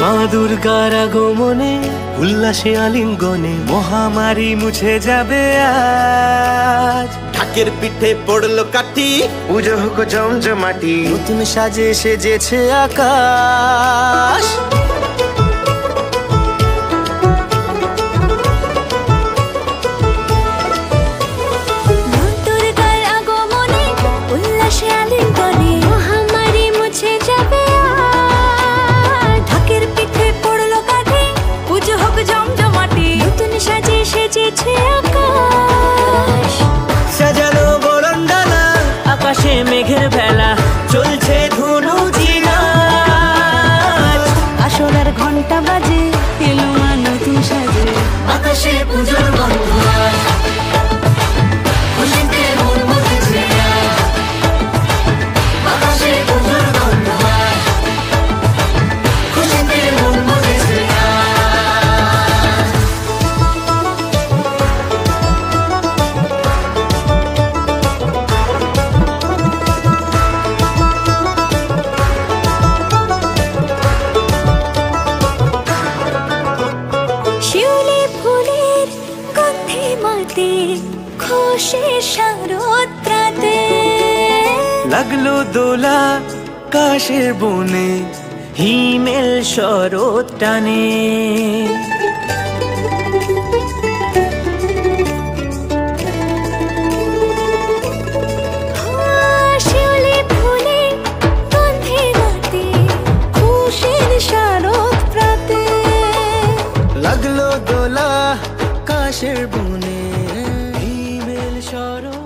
মা দুর্গার আগমনে উল্লাসে আলিঙ্গনে মহামারী মুছে যাবে আজ। ঢাকের পিঠে পড়লো কাঠি, পুজো হোক জমজমাটি, নতুন সাজে সেজেছে আকাশ। সাজানো বরণডালা, আকাশে মেঘের ভেলা, চলছে ধুনু জিনাচ। আসরের ঘন্টা বাজে, এলো মা নতুন সাজে, আকাশে পুজোর গন্ধ আজ, খুশিতে মন মজেছে আজ। আকাশে পুজোর গন্ধ আজ, খুশিতে মন মজেছে আজ। শিউলি ফুলের গন্ধে মাতে, খুশির শারদ প্রাতে। লাগলো দোলা কাশের বনে, হিমেল শরৎ টানে। শিউলি ফুলের গন্ধে মাতে, খুশির শারদ প্রাতে। লাগলো দোলা কাশের বনে, হিমেল শরৎ